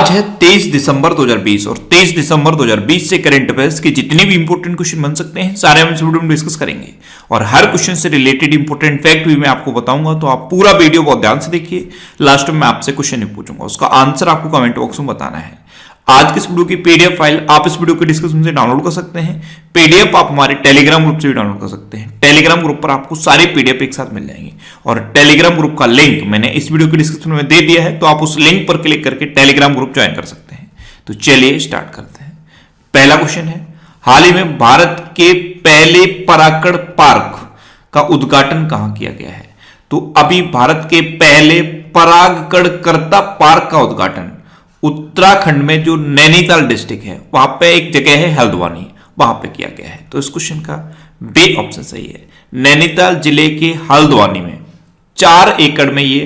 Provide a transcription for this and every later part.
आज है 23 दिसंबर 2020 और 23 दिसंबर 2020 से करंट अफेयर्स के जितने भी इंपॉर्टेंट क्वेश्चन बन सकते हैं सारे हम इस वीडियो में डिस्कस करेंगे और हर क्वेश्चन से रिलेटेड इंपॉर्टेंट फैक्ट भी मैं आपको बताऊंगा। तो आप पूरा वीडियो बहुत ध्यान से देखिए। लास्ट में मैं आपसे क्वेश्चन नहीं पूछूंगा, उसका आंसर आपको कमेंट बॉक्स में बताना है। आज की इस वीडियो की पीडीएफ फाइल आप इस वीडियो के डिस्क्रिप्शन से डाउनलोड कर सकते हैं। पीडीएफ आप हमारे टेलीग्राम ग्रुप से भी डाउनलोड कर सकते हैं। टेलीग्राम ग्रुप पर आपको सारी पीडीएफ एक साथ मिल जाएंगी और टेलीग्राम ग्रुप का लिंक मैंने इस वीडियो के डिस्क्रिप्शन में दे दिया है, तो आप उस लिंक पर क्लिक करके टेलीग्राम ग्रुप ज्वाइन कर सकते हैं। तो चलिए स्टार्ट करते हैं। पहला क्वेश्चन है, हाल ही में भारत के पहले परागकण पार्क का उद्घाटन कहां किया गया है? तो अभी भारत के पहले परागकणकर्ता पार्क का उद्घाटन उत्तराखंड में जो नैनीताल डिस्ट्रिक्ट है वहां पे एक जगह है हल्द्वानी, वहां पे किया गया है। तो इस क्वेश्चन का बी ऑप्शन सही है। नैनीताल जिले के हल्द्वानी में 4 एकड़ में ये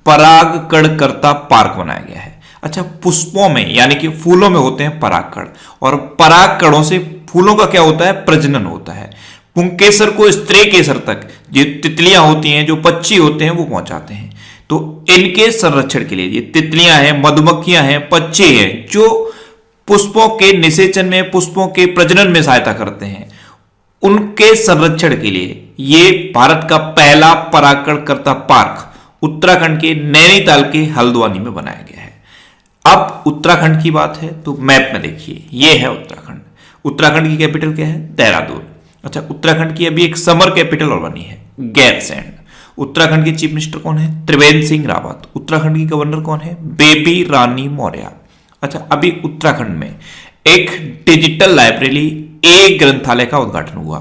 परागकणकर्ता पार्क बनाया गया है। अच्छा, पुष्पों में यानी कि फूलों में होते हैं परागकण और परागकणों से फूलों का क्या होता है? प्रजनन होता है। पुंकेसर को स्त्री केसर तक जो तितलियां होती हैं, जो पक्षी होते हैं, वो पहुंचाते हैं। तो इनके संरक्षण के लिए ये तितलियां हैं, मधुमक्खियां हैं, पक्षी हैं जो पुष्पों के निषेचन में, पुष्पों के प्रजनन में सहायता करते हैं, उनके संरक्षण के लिए ये भारत का पहला परागकणकर्ता पार्क उत्तराखंड के नैनीताल के हल्द्वानी में बनाया गया है। अब उत्तराखंड की बात है तो मैप में देखिए, ये है उत्तराखंड। उत्तराखंड की कैपिटल क्या है? देहरादून। अच्छा, उत्तराखंड की अभी एक समर कैपिटल और बनी है, गैरसैंण। उत्तराखंड के चीफ मिनिस्टर कौन है? त्रिवेंद्र सिंह रावत। उत्तराखंड की गवर्नर कौन है? बेबी रानी मौर्य। अच्छा, अभी उत्तराखंड में एक डिजिटल लाइब्रेरी ए ग्रंथालय का उद्घाटन हुआ।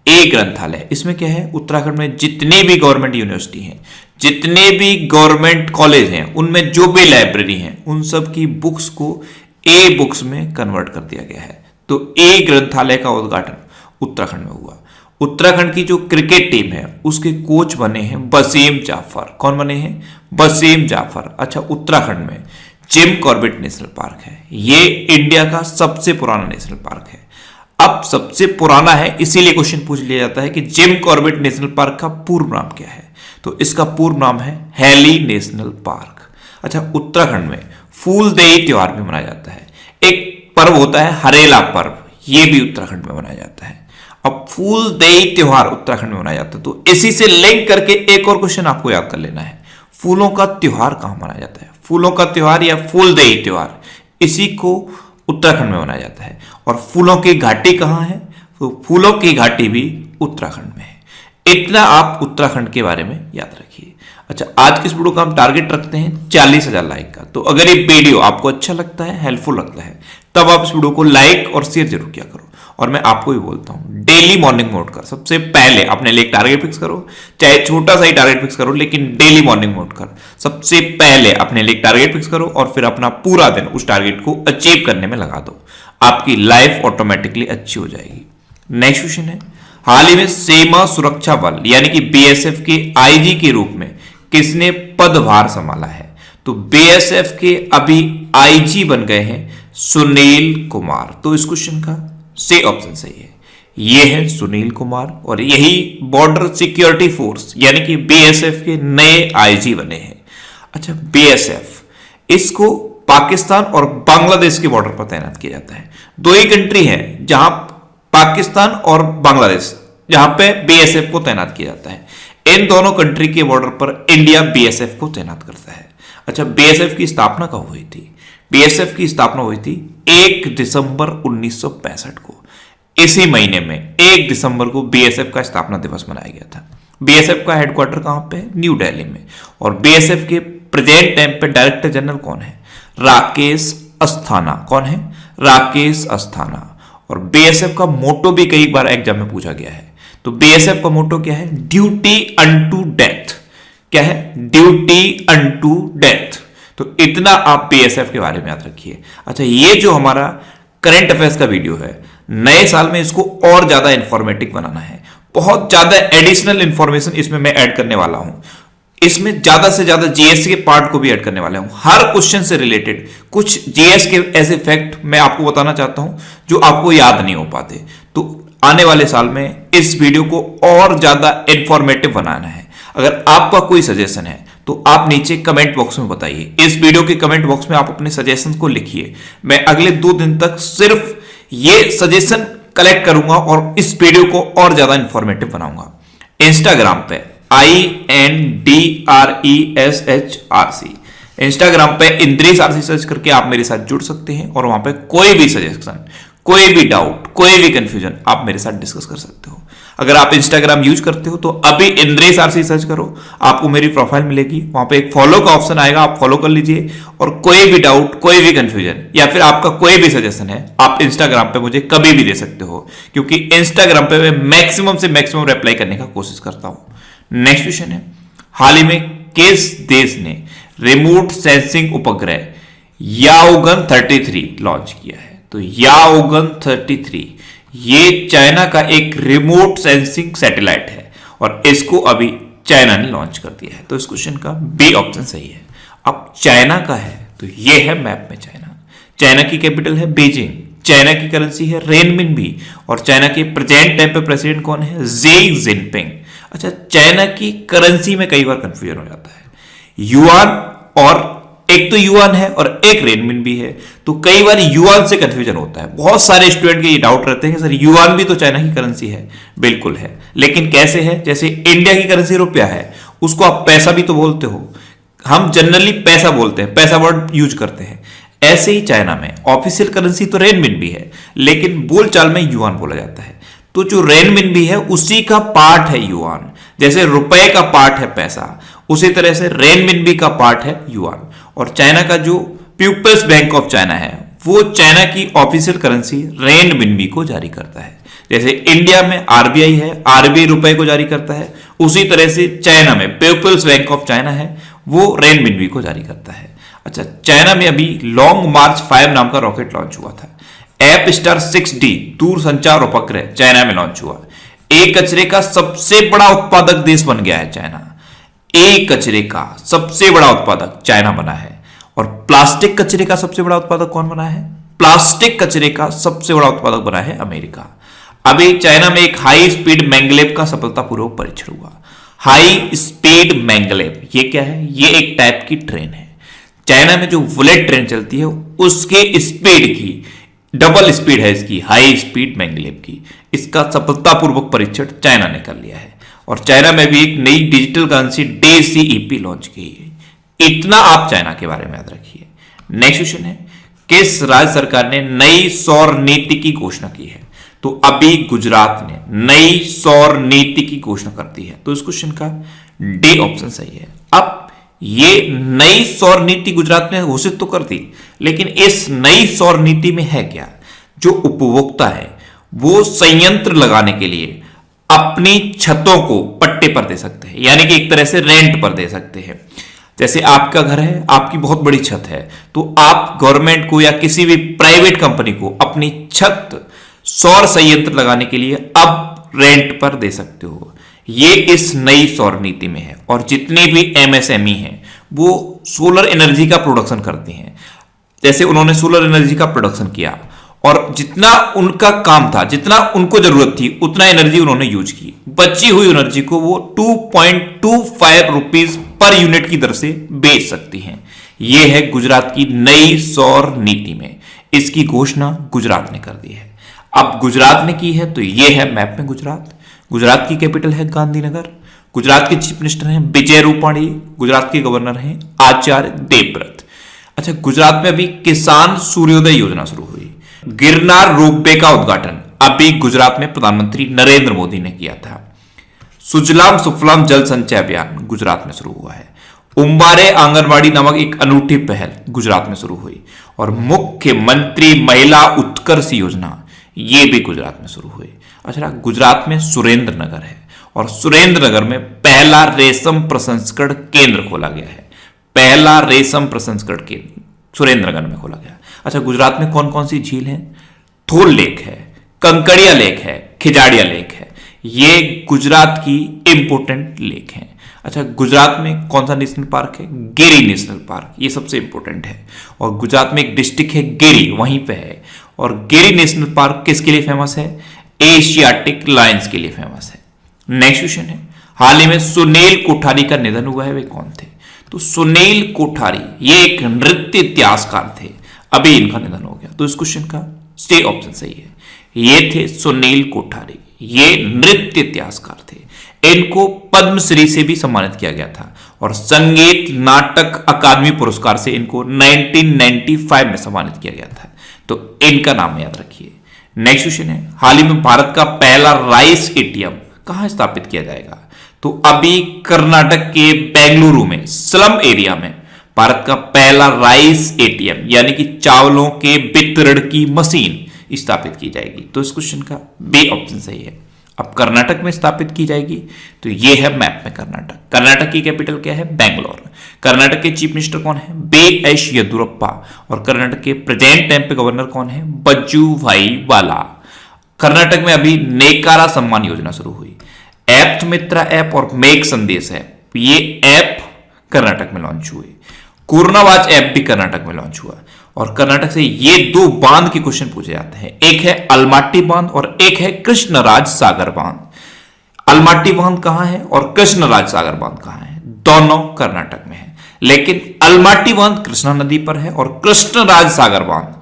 ए ग्रंथालय, इसमें क्या है? उत्तराखंड में जितनी भी गवर्नमेंट यूनिवर्सिटी हैं, जितने भी गवर्नमेंट कॉलेज हैं, उनमें जो भी लाइब्रेरी हैं, उन सब की बुक्स को ए बुक्स में कन्वर्ट कर दिया गया है। तो ए ग्रंथालय का उद्घाटन उत्तराखंड में हुआ। उत्तराखंड की जो क्रिकेट टीम है उसके कोच बने हैं वसीम जाफर। कौन बने हैं? वसीम जाफर। अच्छा, उत्तराखंड में जिम कॉर्बेट नेशनल पार्क है। ये इंडिया का सबसे पुराना नेशनल पार्क है। अब सबसे पुराना है इसीलिए क्वेश्चन पूछ लिया जाता है कि जिम कॉर्बेट नेशनल पार्क का पूर्व नाम क्या है? तो इसका पूर्व नाम है हैली नेशनल पार्क। अच्छा, उत्तराखंड में फूलदेई त्योहार भी मनाया जाता है। एक पर्व होता है हरेला पर्व, ये भी उत्तराखंड में मनाया जाता है। अब फूलदेई त्योहार उत्तराखंड में मनाया जाता है, तो इसी से लिंक करके एक और क्वेश्चन आपको याद कर लेना है। फूलों का त्योहार कहां मनाया जाता है? फूलों का त्योहार या फूलदेई त्योहार, इसी को उत्तराखंड में मनाया जाता है। और फूलों की घाटी कहां है? तो फूलों की घाटी भी उत्तराखंड में है। इतना आप उत्तराखंड के बारे में याद रखिए। अच्छा, आज की इस वीडियो का हम टारगेट रखते हैं 40,000 लाइक का। तो अगर ये वीडियो आपको अच्छा लगता है, हेल्पफुल लगता है, तब आप इस वीडियो को लाइक और शेयर जरूर किया करो। और मैं आपको भी बोलता हूं, डेली मॉर्निंग मोड कर सबसे पहले अपने लिए टारगेट फिक्स करो, चाहे छोटा सा ही टारगेट फिक्स करो, लेकिन डेली मॉर्निंग मोड कर सबसे पहले अपने लिए टारगेट फिक्स करो और फिर अपना पूरा दिन उस टारगेट को अचीव करने में लगा दो। आपकी लाइफ ऑटोमेटिकली अच्छी हो जाएगी। नेक्स्ट क्वेश्चन है, हाल ही में सीमा सुरक्षा बल यानी कि बीएसएफ के आईजी के रूप में किसने पदभार संभाला है? तो बीएसएफ के अभी आईजी बन गए हैं सुनील कुमार। तो इस क्वेश्चन का सी ऑप्शन सही है। ये है सुनील कुमार और यही बॉर्डर सिक्योरिटी फोर्स यानी कि बीएसएफ के नए आईजी बने हैं। अच्छा, बीएसएफ इसको पाकिस्तान और बांग्लादेश के बॉर्डर पर तैनात किया जाता है। दो ही कंट्री है जहां पाकिस्तान और बांग्लादेश, जहां पे बीएसएफ को तैनात किया जाता है। इन दोनों कंट्री के बॉर्डर पर इंडिया बीएसएफ को तैनात करता है। अच्छा, बीएसएफ की स्थापना कब हुई थी? बीएसएफ की स्थापना हुई थी 1 दिसंबर 1965 को। इसी महीने में 1 दिसंबर को बीएसएफ का स्थापना दिवस मनाया गया था। बीएसएफ का हेडक्वार्टर कहां पे है? न्यू दिल्ली में। और बीएसएफ के प्रेजेंट टाइम पे डायरेक्टर जनरल कौन है? राकेश अस्थाना। कौन है? राकेश अस्थाना। और बीएसएफ का मोटो भी कई बार एग्जाम में पूछा गया है। तो बीएसएफ का मोटो क्या है? Duty unto death. क्या है? Duty unto death. तो इतना आप बीएसएफ के बारे में याद रखिए। अच्छा, ये जो हमारा करंट अफेयर्स का वीडियो है, नए साल में इसको और ज्यादा इंफॉर्मेटिव बनाना है। बहुत ज्यादा एडिशनल इंफॉर्मेशन इसमें मैं ऐड करने वाला हूं। इसमें ज्यादा से ज्यादा जीएस के पार्ट को भी ऐड करने वाला हूं। हर क्वेश्चन से रिलेटेड कुछ जीएस के ऐसे फैक्ट मैं आपको बताना चाहता हूं जो आपको याद नहीं हो पाते। तो आने वाले साल में इस वीडियो को और ज्यादा इंफॉर्मेटिव बनाना है। अगर आपका कोई सजेशन है तो आप नीचे कमेंट बॉक्स में बताइए। इस वीडियो के कमेंट बॉक्स में आप अपने सजेशन को लिखिए। मैं अगले 2 दिन तक सिर्फ ये सजेशन कलेक्ट करूंगा और इस वीडियो को और ज्यादा इंफॉर्मेटिव बनाऊंगा। इंस्टाग्राम पे INDRESHRC, इंस्टाग्राम पे इंद्रेश आरसी सर्च करके आप मेरे साथ जुड़ सकते हैं और वहां पे कोई भी सजेशन, कोई भी डाउट, कोई भी कंफ्यूजन आप मेरे साथ डिस्कस कर सकते हो। अगर आप इंस्टाग्राम यूज करते हो तो अभी इंद्रेश आरसी सर्च करो, आपको मेरी प्रोफाइल मिलेगी, वहां पे एक फॉलो का ऑप्शन आएगा, आप फॉलो कर लीजिए और कोई भी डाउट, कोई भी कंफ्यूजन या फिर आपका कोई भी सजेशन है आप इंस्टाग्राम पे मुझे कभी भी दे सकते हो, क्योंकि इंस्टाग्राम पे मैं मैक्सिमम से मैक्सिमम रिप्लाई करने का कोशिश करता हूं। नेक्स्ट क्वेश्चन है, हाल ही में किस देश ने रिमोट सेंसिंग उपग्रह याओगन 33 लॉन्च किया है? तो याओगन 33 ये चाइना का एक रिमोट सेंसिंग सैटेलाइट है और इसको अभी चाइना ने लॉन्च कर दिया है। तो इस क्वेश्चन का बी ऑप्शन सही है। अब चाइना का है तो ये है मैप में चाइना। चाइना की कैपिटल है बीजिंग, चाइना की करेंसी है रेनमिनबी और चाइना के प्रेजेंट टाइम पे प्रेसिडेंट कौन है? Xi Jinping. अच्छा, चाइना की करेंसी में कई बार कंफ्यूजन हो जाता है, युआन और एक तो युआन है और एक रेनमिनबी है, तो कई बार युआन से कंफ्यूजन होता है। बहुत सारे स्टूडेंट के ये डाउट रहते हैं कि सर युआन भी तो चाइना की करेंसी है। बिल्कुल है, लेकिन कैसे है? जैसे इंडिया की करेंसी रुपया है, उसको आप पैसा भी तो बोलते हो, हम जनरली पैसा बोलते हैं, पैसा वर्ड यूज करते हैं। ऐसे ही चाइना में ऑफिशियल करेंसी तो रेनमिनबी है, लेकिन बोलचाल में युआन बोला जाता है। तो जो रेनमिनबी है उसी का पार्ट है युआन। जैसे रुपए का पार्ट है पैसा, उसी तरह से रेनमिनबी का पार्ट है युआन। और चाइना का जो पीपल्स बैंक ऑफ चाइना है वो चाइना की ऑफिशियल करेंसी रेनमिनबी को जारी करता है। जैसे इंडिया में आरबीआई है, आरबीआई रुपए को जारी करता है, उसी तरह से चाइना में पीपल्स बैंक ऑफ चाइना है, वो रेनमिनबी को जारी करता है। अच्छा, चाइना में अभी लॉन्ग मार्च 5 नाम का रॉकेट लॉन्च हुआ था। एप स्टार 6D दूर संचार उपग्रह चाइना में लॉन्च हुआ। एक कचरे का सबसे बड़ा उत्पादक देश बन गया है चाइना। एक कचरे का सबसे बड़ा उत्पादक चाइना बना है। और प्लास्टिक कचरे का सबसे बड़ा उत्पादक कौन बना है? प्लास्टिक कचरे का सबसे बड़ा उत्पादक बना है अमेरिका। अभी चाइना में एक हाई स्पीड मैंगलेव का सफलतापूर्वक परीक्षण हुआ। हाई स्पीड मैंगलेव ये क्या है? ये एक टाइप की ट्रेन है। चाइना में जो बुलेट ट्रेन चलती है उसके स्पीड की डबल स्पीड है इसकी, हाई स्पीड मैंगलेव की। इसका सफलतापूर्वक परीक्षण चाइना ने कर लिया है। और चाइना में भी एक नई डिजिटल करेंसी DCEP लॉन्च की है। इतना आप चाइना के बारे में याद रखिए। नेक्स्ट क्वेश्चन है, किस राज्य सरकार ने नई सौर नीति की घोषणा की है? तो अभी गुजरात ने नई सौर नीति की घोषणा कर दी है। तो इस क्वेश्चन का डी ऑप्शन सही है। अब ये नई सौर नीति गुजरात ने घोषित तो कर दी, लेकिन इस नई सौर नीति में है क्या? जो उपभोक्ता है वो संयंत्र लगाने के लिए अपनी छतों को पट्टे पर दे सकते हैं, यानी कि एक तरह से रेंट पर दे सकते हैं। जैसे आपका घर है, आपकी बहुत बड़ी छत है, तो आप गवर्नमेंट को या किसी भी प्राइवेट कंपनी को अपनी छत सौर संयंत्र लगाने के लिए अब रेंट पर दे सकते हो। ये इस नई सौर नीति में है। और जितने भी MSME हैं वो सोलर एनर्जी का प्रोडक्शन करती हैं। जैसे उन्होंने सोलर एनर्जी का प्रोडक्शन किया और जितना उनका काम था, जितना उनको जरूरत थी, उतना एनर्जी उन्होंने यूज की। बची हुई एनर्जी को वो 2.25 रुपीज पर यूनिट की दर से बेच सकती हैं। यह है गुजरात की नई सौर नीति में। इसकी घोषणा गुजरात ने कर दी है। अब गुजरात ने की है तो यह है मैप में गुजरात। गुजरात की कैपिटल है गांधीनगर। गुजरात के चीफ मिनिस्टर हैं विजय रूपाणी। गुजरात के गवर्नर हैं आचार्य देवव्रत। अच्छा, गुजरात में अभी किसान सूर्योदय योजना शुरू हुई। गिरनार रोपवे का उद्घाटन अभी गुजरात में प्रधानमंत्री नरेंद्र मोदी ने किया था। सुजलाम सुफलाम जल संचय अभियान गुजरात में शुरू हुआ है। उम्बारे आंगनवाड़ी नामक एक अनूठी पहल गुजरात में शुरू हुई। और मुख्यमंत्री महिला उत्कर्ष योजना ये भी गुजरात में शुरू हुई। अच्छा, गुजरात में सुरेंद्र नगर है और सुरेंद्र नगर में पहला रेशम प्रसंस्करण केंद्र खोला गया है। पहला रेशम प्रसंस्करण केंद्र सुरेंद्र नगर में खोला गया। अच्छा, गुजरात में कौन कौन सी झील है? थोल लेक है, कंकड़िया लेक है, खिजाड़िया लेक है। ये गुजरात की इंपोर्टेंट लेक है। अच्छा, गुजरात में कौन सा नेशनल पार्क है? गिरी नेशनल पार्क, ये सबसे इंपोर्टेंट है। और गुजरात में एक डिस्ट्रिक्ट है गिरी, वहीं पे है। और गिरी नेशनल पार्क किसके लिए फेमस है? एशियाटिक लायंस के लिए फेमस है। नेक्स्ट क्वेश्चन है, हाल ही में सुनील कोठारी का निधन हुआ है, वे कौन थे? तो सुनील कोठारी ये एक नृत्य इतिहासकार थे, अभी इनका निधन हो गया। तो इस क्वेश्चन का सी ऑप्शन सही है। ये थे सुनील कोठारी, ये नृत्य इतिहासकार थे। इनको पद्मश्री से भी सम्मानित किया गया था और संगीत नाटक अकादमी पुरस्कार से इनको 1995 में सम्मानित किया गया था। तो इनका नाम याद रखिए। नेक्स्ट क्वेश्चन है, हाल ही में भारत का पहला राइस एटीएम कहां स्थापित किया जाएगा? तो अभी कर्नाटक के बेंगलुरु में स्लम एरिया में भारत का पहला राइस एटीएम यानी कि चावलों के वितरण की मशीन स्थापित की जाएगी। तो इस क्वेश्चन का बी ऑप्शन सही है। अब कर्नाटक में स्थापित की जाएगी, तो ये है मैप में कर्नाटक। कर्नाटक की कैपिटल क्या है? बेंगलोर। कर्नाटक के चीफ मिनिस्टर कौन है? बी.एस. येदुरप्पा। और कर्नाटक के प्रेजेंट टाइम पे गवर्नर कौन है? बज्जूभाई वाला। कर्नाटक में अभी नेकारा सम्मान योजना शुरू हुई। ऐप मित्रा ऐप और मेक संदेश ऐप, ये ऐप कर्नाटक में लॉन्च हुए। कोरोनावाच ऐप भी कर्नाटक में लॉन्च हुआ। और कर्नाटक से ये दो बांध के क्वेश्चन पूछे जाते हैं, एक है अलमाटी बांध और एक है कृष्णराज सागर बांध। अलमाटी बांध कहां है और कृष्णराज सागर बांध कहां है? दोनों कर्नाटक में है, लेकिन अलमाटी बांध कृष्णा नदी पर है और कृष्णराज सागर बांध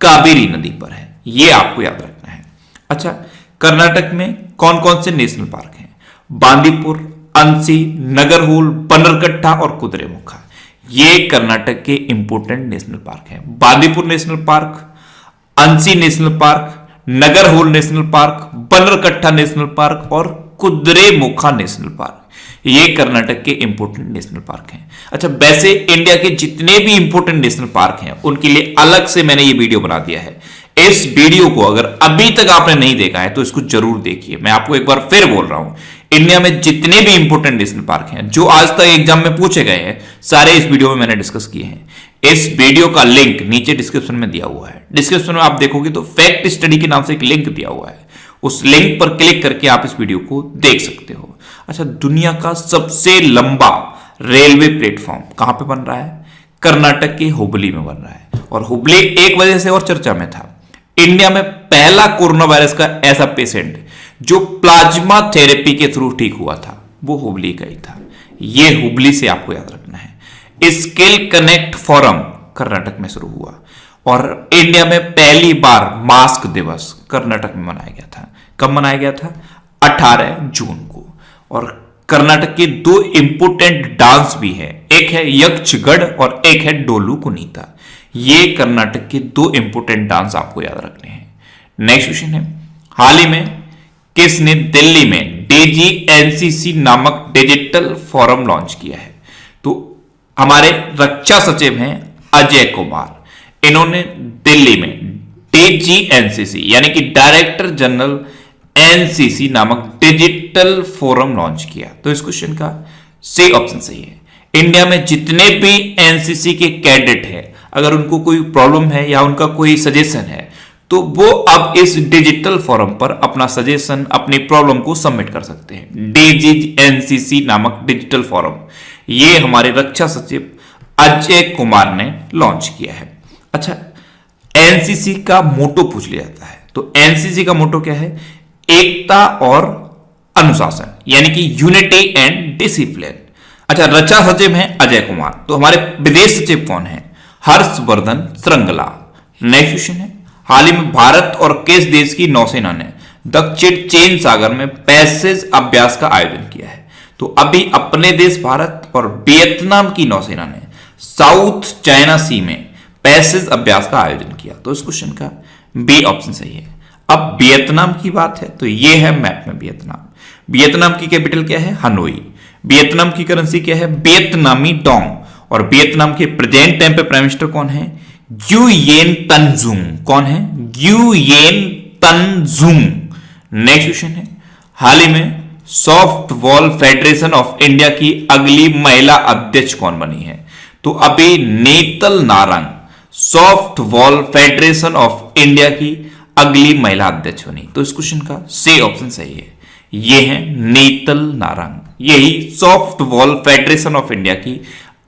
कावेरी नदी पर है। यह आपको याद रखना है। अच्छा, कर्नाटक में कौन कौन से नेशनल पार्क हैं? बांदीपुर, अंसी, नगरहोल, बन्नरघट्टा और कुद्रेमुख। ये कर्नाटक के इंपोर्टेंट नेशनल पार्क हैं। Bandipur national park, Anshi national park, Nagarhole national park, Bannerghatta national park और कुद्रेमुख नेशनल पार्क, ये कर्नाटक के इंपोर्टेंट नेशनल पार्क हैं। अच्छा, वैसे इंडिया के जितने भी इंपोर्टेंट नेशनल पार्क हैं उनके लिए अलग से मैंने ये वीडियो बना दिया है। इस वीडियो को अगर अभी तक आपने नहीं देखा है तो इसको जरूर देखिए। मैं आपको एक बार फिर बोल रहा हूं, इंडिया में जितने भी इंपोर्टेंट नेशनल पार्क हैं जो आज तक एग्जाम में पूछे गए हैं, सारे इस वीडियो में मैंने डिस्कस किए हैं। इस वीडियो का लिंक नीचे डिस्क्रिप्शन में दिया हुआ है। डिस्क्रिप्शन में आप देखोगे तो फैक्ट स्टडी के नाम से एक लिंक दिया हुआ है, उस लिंक पर क्लिक करके आप इस वीडियो को देख सकते हो। अच्छा, दुनिया का सबसे लंबा रेलवे प्लेटफॉर्म कहां पे बन रहा है? कर्नाटक के हुबली में बन रहा है। और हुबली एक वजह से और चर्चा में था, इंडिया में पहला कोरोना वायरस का ऐसा पेशेंट जो प्लाज्मा थेरेपी के थ्रू ठीक हुआ था वो हुबली का ही था। ये हुबली से आपको याद रखना है। स्किल कनेक्ट फोरम कर्नाटक में शुरू हुआ और इंडिया में पहली बार मास्क दिवस कर्नाटक में मनाया गया था। कब मनाया गया था? 18 जून को। और कर्नाटक के दो इंपोर्टेंट डांस भी है, एक है यक्षगढ़ और एक है डोलू कुनीता। ये कर्नाटक के दो इंपोर्टेंट डांस आपको याद रखने हैं। नेक्स्ट क्वेश्चन है, हाल ही में किसने दिल्ली में DGNCC नामक डिजिटल फोरम लॉन्च किया है? तो हमारे रक्षा सचिव हैं अजय कुमार। इन्होंने दिल्ली में DGNCC यानी कि डायरेक्टर जनरल NCC नामक डिजिटल फोरम लॉन्च किया। तो इस क्वेश्चन का सी ऑप्शन सही है। इंडिया में जितने भी NCC के कैडेट हैं, अगर उनको कोई प्रॉब्लम है या उनका कोई सजेशन है तो वो अब इस डिजिटल फोरम पर अपना सजेशन, अपनी प्रॉब्लम को सबमिट कर सकते हैं। DGNCC नामक डिजिटल फोरम ये हमारे रक्षा सचिव अजय कुमार ने लॉन्च किया है। अच्छा, NCC का मोटो पूछ लिया जाता है, तो NCC का मोटो क्या है? एकता और अनुशासन, यानी कि यूनिटी एंड डिसिप्लिन। अच्छा, रक्षा सचिव हैं अजय कुमार, तो हमारे विदेश सचिव कौन है? हर्षवर्धन श्रृंगला। नेक्स्ट क्वेश्चन है, हाल ही में भारत और किस देश की नौसेना ने दक्षिण चीन सागर में पैसेज अभ्यास का आयोजन किया है? तो अभी अपने देश भारत और वियतनाम की नौसेना ने साउथ चाइना सी में पैसेज अभ्यास का आयोजन किया। तो इस क्वेश्चन का बी ऑप्शन सही है। अब वियतनाम की बात है तो यह है मैप में वियतनाम। वियतनाम की कैपिटल क्या है? हनोई। वियतनाम की करेंसी क्या है? वियतनामी डोंग। और वियतनाम के प्रेजेंट टाइम पे प्राइम मिनिस्टर कौन है? ग्युयेन तंजुंग। कौन है? ग्युयेन तंजुंग। नेक्स्ट क्वेश्चन है, हाल ही में सॉफ्टबॉल फेडरेशन ऑफ इंडिया की अगली महिला अध्यक्ष कौन बनी है? तो अभी Neetal Narang softball federation of India की अगली महिला अध्यक्ष बनी। तो इस क्वेश्चन का सी ऑप्शन सही है। ये है नीतल नारंग, यही सॉफ्टबॉल फेडरेशन ऑफ इंडिया की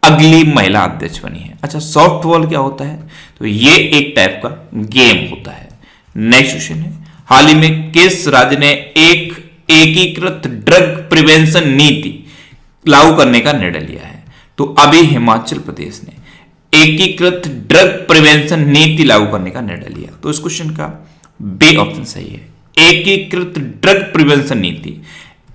अगली महिला अध्यक्ष बनी है। अच्छा, सॉफ्टबॉल क्या होता है? तो ये एक टाइप का गेम होता है। नेक्स्ट क्वेश्चन है, हाल ही में किस राज्य ने एक एकीकृत ड्रग प्रिवेंशन नीति लागू करने का निर्णय लिया है? तो अभी हिमाचल प्रदेश ने एकीकृत ड्रग प्रिवेंशन नीति लागू करने का निर्णय लिया। तो इस क्वेश्चन का बी ऑप्शन सही है। एकीकृत ड्रग प्रिवेंशन नीति,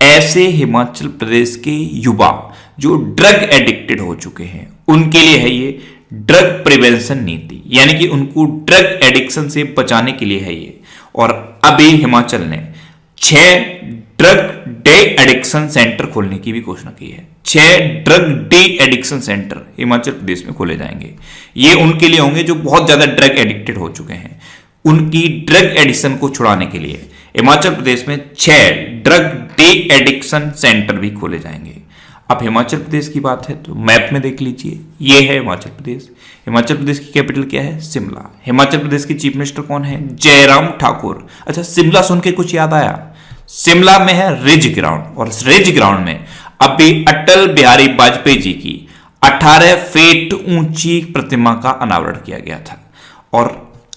ऐसे हिमाचल प्रदेश के युवा जो ड्रग एडिक्टेड हो चुके हैं उनके लिए है ये ड्रग प्रिवेंशन नीति, यानी कि उनको ड्रग एडिक्शन से बचाने के लिए है ये। और अभी हिमाचल ने 6 ड्रग डे एडिक्शन सेंटर खोलने की भी घोषणा की है। 6 drug de addiction centre Himachal Pradesh में खोले जाएंगे। ये उनके लिए होंगे जो बहुत ज्यादा ड्रग एडिक्टेड हो चुके हैं, उनकी ड्रग एडिक्शन को छुड़ाने के लिए हिमाचल प्रदेश में 6 ड्रग डे एडिक्शन सेंटर भी खोले जाएंगे। अब हिमाचल प्रदेश की बात है तो मैप में देख लीजिए, ये है हिमाचल प्रदेश। हिमाचल प्रदेश की कैपिटल क्या है? शिमला। हिमाचल प्रदेश के चीफ मिनिस्टर कौन है? जयराम ठाकुर। अच्छा, शिमला सुन के कुछ याद आया? शिमला में है रिज ग्राउंड, और रिज ग्राउंड में अभी अटल बिहारी वाजपेयी जी की 18 फीट ऊंची प्रतिमा का अनावरण किया गया था। और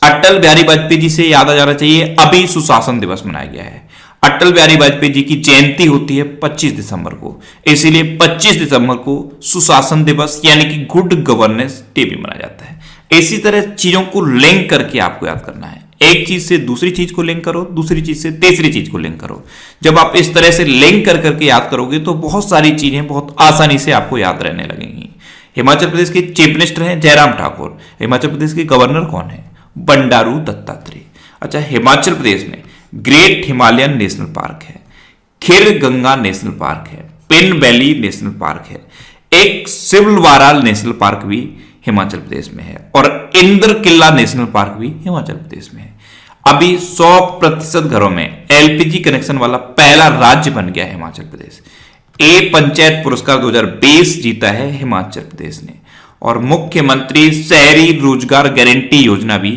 अटल बिहारी वाजपेयी जी से याद आ जाना चाहिए, अभी सुशासन दिवस मनाया गया है। अटल बिहारी वाजपेयी जी की जयंती होती है 25 दिसंबर को, इसीलिए 25 दिसंबर को सुशासन दिवस यानी कि गुड गवर्नेंस डे भी मनाया जाता है। इसी तरह चीजों को लिंक करके आपको याद करना है। एक चीज से दूसरी चीज को लिंक करो, दूसरी चीज से तीसरी चीज को लिंक करो। जब आप इस तरह से लिंक कर करके याद करोगे तो बहुत सारी चीजें बहुत आसानी से आपको याद रहने लगेंगी। हिमाचल प्रदेश के चीफ मिनिस्टर हैं जयराम ठाकुर। हिमाचल प्रदेश के गवर्नर कौन है? बंडारू दत्तात्रेय। अच्छा, हिमाचल प्रदेश में ग्रेट हिमालयन नेशनल पार्क है, खिर गंगा नेशनल पार्क है, पिन वैली नेशनल पार्क है, एक सिवलवाराल नेशनल पार्क भी हिमाचल प्रदेश में है, और इंद्र किला नेशनल पार्क भी हिमाचल प्रदेश में है। अभी 100% घरों में एलपीजी कनेक्शन वाला पहला राज्य बन गया है हिमाचल प्रदेश। ए पंचायत पुरस्कार 2020 जीता है हिमाचल प्रदेश ने, और मुख्यमंत्री शहरी रोजगार गारंटी योजना भी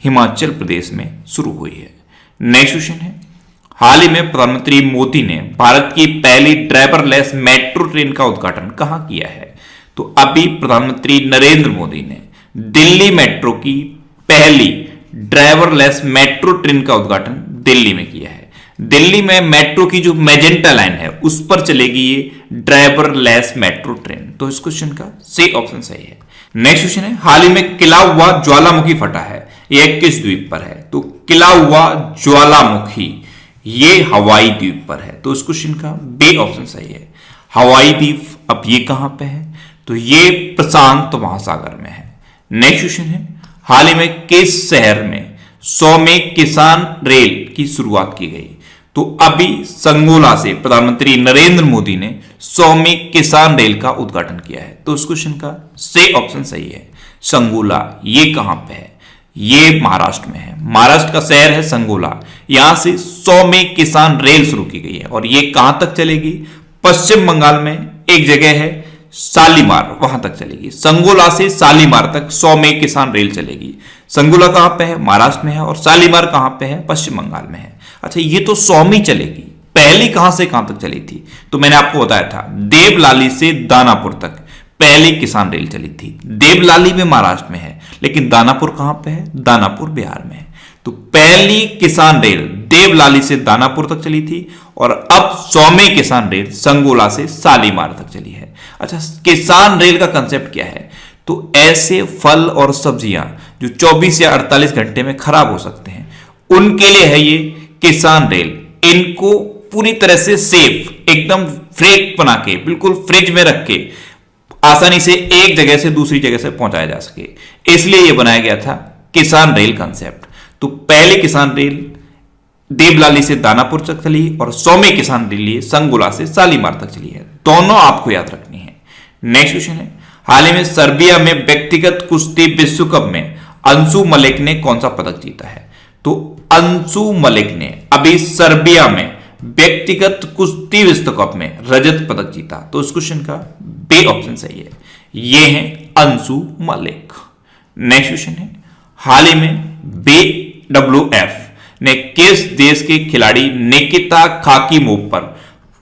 हिमाचल प्रदेश में शुरू हुई है। नेक्स्ट क्वेश्चन है, हाल ही में प्रधानमंत्री मोदी ने भारत की पहली ड्राइवरलेस मेट्रो ट्रेन का उद्घाटन कहां किया है? तो अभी प्रधानमंत्री नरेंद्र मोदी ने दिल्ली मेट्रो की पहली ड्राइवरलेस मेट्रो ट्रेन का उद्घाटन दिल्ली में किया है। दिल्ली में मेट्रो की जो मैजेंटा लाइन है उस पर चलेगी ये ड्राइवरलेस मेट्रो ट्रेन। तो इस क्वेश्चन का सी ऑप्शन सही है। नेक्स्ट क्वेश्चन है, हाल ही में किला हुआ ज्वालामुखी फटा है, यह किस द्वीप पर है? तो किला हुआ ज्वालामुखी ये हवाई द्वीप पर है। तो इस क्वेश्चन का बी ऑप्शन सही है। हवाई द्वीप अब ये कहां पे है? तो ये प्रशांत महासागर में है। नेक्स्ट क्वेश्चन है, हाल ही में किस शहर में 100वें किसान रेल की शुरुआत की गई? तो अभी संगोला से प्रधानमंत्री नरेंद्र मोदी ने 100वें किसान रेल का उद्घाटन किया है। तो इस क्वेश्चन का सी ऑप्शन सही है। संगोला ये कहां पे है? ये महाराष्ट्र में है। महाराष्ट्र का शहर है संगोला। यहां से 100वें किसान रेल शुरू की गई है, और ये कहां तक चलेगी? पश्चिम बंगाल में एक जगह है शालीमार, वहां तक चलेगी। संगोला से शालीमार तक 100वें किसान रेल चलेगी। संगोला कहां पे है? महाराष्ट्र में है। और शालीमार कहां पे है? पश्चिम बंगाल में है। अच्छा, ये तो 100वीं चलेगी, पहली कहां से कहां तक चली थी? तो मैंने आपको बताया था देवलाली से दानापुर तक पहली किसान रेल चली थी। देवलाली में महाराष्ट्र में है, लेकिन दानापुर कहां पे है? दानापुर बिहार में है। तो पहली किसान रेल देवलाली से दानापुर तक चली थी, और अब 100वें किसान रेल संगोला से शालीमार तक चली है। अच्छा, किसान रेल का कंसेप्ट क्या है? तो ऐसे फल और सब्जियां जो 24 या 48 घंटे में खराब हो सकते हैं, उनके लिए है ये किसान रेल। इनको पूरी तरह से सेफ, एकदम फ्रेश बना के, बिल्कुल फ्रिज में रख के आसानी से एक जगह से दूसरी जगह से पहुंचाया जा सके, इसलिए यह बनाया गया था किसान रेल कंसेप्ट। तो पहले किसान रेल देवलाली से दानापुर तक चली, और 100वें किसान रेल संगोला से शालीमार तक चली है। दोनों आपको याद रखनी है। नेक्स्ट क्वेश्चन है, हाल ही में सर्बिया में व्यक्तिगत कुश्ती विश्व कप में अंशु मलिक ने कौन सा पदक जीता है? तो अंशु मलिक ने अभी सर्बिया में व्यक्तिगत कुश्ती विश्व कप में रजत पदक जीता। तो इस क्वेश्चन का बी ऑप्शन सही है। ये है अंशु मलिक। नेक्स्ट क्वेश्चन है, हाल ही में BWF ने किस देश के खिलाड़ी निकिता खाकीमोव पर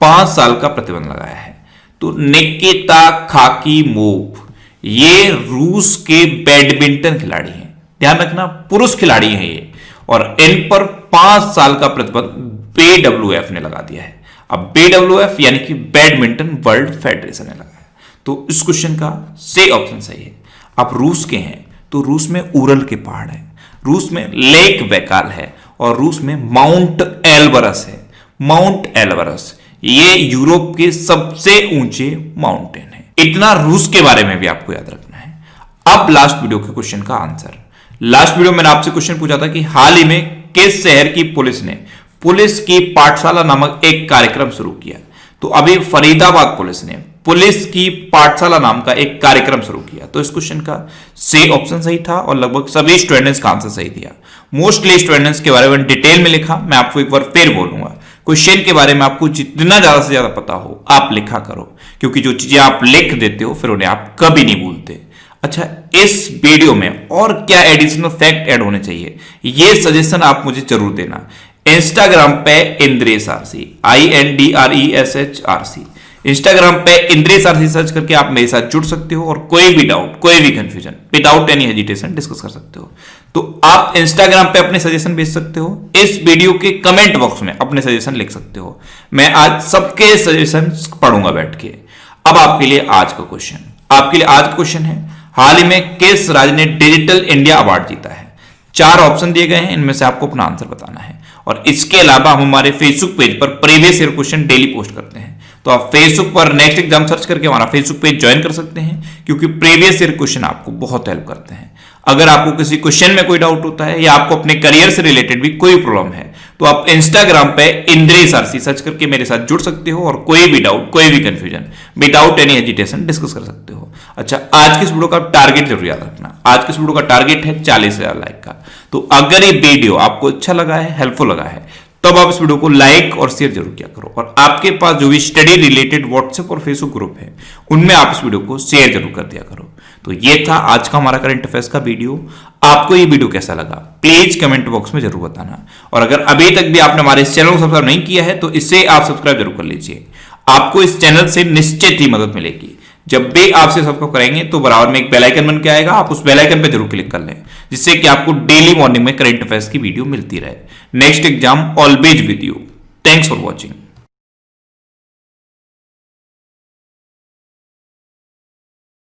5 साल का प्रतिबंध लगाया है? तो निकिता खाकीमोव ये रूस के बैडमिंटन खिलाड़ी हैं, ध्यान रखना पुरुष खिलाड़ी हैं ये, और इन पर 5 साल का प्रतिबंध BWF ने लगा दिया है। अब BWF यानी कि बैडमिंटन वर्ल्ड फेडरेशन ने लगाया। तो इस क्वेश्चन का सी ऑप्शन सही है। आप रूस के हैं तो रूस में उरल के पहाड़ है, रूस में लेक बैकाल है और रूस में माउंट एल्बरस है। माउंट एल्बरस ये यूरोप के सबसे ऊंचे माउंटेन है। इतना रूस के बारे में भी आपको याद रखना है। अब लास्ट वीडियो के क्वेश्चन का आंसर। लास्ट वीडियो में मैंने आपसे क्वेश्चन पूछा था कि हाल ही में किस शहर की पुलिस ने पुलिस की पाठशाला नामक एक कार्यक्रम शुरू किया। तो अभी फरीदाबाद पुलिस ने पुलिस की पाठशाला नाम का एक कार्यक्रम शुरू किया। तो इस क्वेश्चन का सी ऑप्शन सही था और लगभग सभी स्टूडेंट्स का आंसर सही दिया। मोस्टली स्टूडेंट्स के बारे में डिटेल में लिखा। मैं आपको एक बार फिर बोलूंगा, क्वेश्चन के बारे में आपको जितना ज्यादा से ज्यादा पता हो आप लिखा करो, क्योंकि जो चीजें आप लिख देते हो फिर उन्हें आप कभी नहीं भूलते। अच्छा, इस वीडियो में और क्या एडिशनल फैक्ट ऐड होने चाहिए ये सजेशन आप मुझे जरूर देना। इंस्टाग्राम पे इंद्रेश आरसी INDRESHRC इंस्टाग्राम पे इंद्रेश आरसी सर्च करके आप मेरे साथ जुड़ सकते हो और कोई भी डाउट, कोई भी confusion without any hesitation discuss कर सकते हो। तो आप इंस्टाग्राम पे अपने सजेशन भेज सकते हो, इस वीडियो के कमेंट बॉक्स में अपने सजेशन लिख सकते हो। मैं आज सबके सजेशन पढ़ूंगा बैठ के। अब आपके लिए आज का क्वेश्चन है, हाल ही में किस राज्य ने डिजिटल इंडिया अवार्ड जीता है। 4 ऑप्शन दिए गए हैं, इनमें से आपको अपना आंसर बताना है। और इसके अलावा हम हमारे फेसबुक पेज पर previous year question daily post करते हैं, तो आप फेसबुक पर नेक्स्ट एग्जाम सर्च करके हमारा फेसबुक पेज ज्वाइन कर सकते हैं, क्योंकि प्रीवियस ईयर क्वेश्चन आपको बहुत हेल्प करते हैं। अगर आपको किसी क्वेश्चन में कोई डाउट होता है या आपको अपने करियर से रिलेटेड भी कोई प्रॉब्लम है तो आप इंस्टाग्राम पे इंद्रेश आरसी सर्च करके मेरे साथ जुड़ सकते हो और कोई भी डाउट, कोई भी confusion without any hesitation discuss कर सकते हो। अच्छा, आज की इस वीडियो का टारगेट जरूर याद रखना। आज की इस वीडियो का टारगेट है 40,000 लाइक का। तो अगर ये वीडियो आपको अच्छा लगा है, हेल्पफुल लगा है, तब आप इस वीडियो को लाइक और शेयर जरूर किया करो। और आपके पास जो भी स्टडी रिलेटेड व्हाट्सएप और फेसबुक ग्रुप है उनमें आप इस वीडियो को शेयर जरूर कर दिया करो। तो ये था आज का हमारा करंट अफेयर्स का वीडियो। आपको ये वीडियो कैसा लगा प्लीज कमेंट बॉक्स में जरूर बताना। और अगर अभी तक भी आपने हमारे इस चैनल को सब्सक्राइब नहीं किया है तो इसे आप सब्सक्राइब जरूर कर लीजिए। आपको इस चैनल से निश्चित ही मदद मिलेगी। जब भी आपसे सब्सक्राइब करेंगे तो बराबर में एक बेल आइकन बन के आएगा, आप उस बेल आइकन पे जरूर क्लिक कर लें, जिससे कि आपको डेली मॉर्निंग में करंट अफेयर्स की वीडियो मिलती रहे। Next exam always with you. Thanks for watching.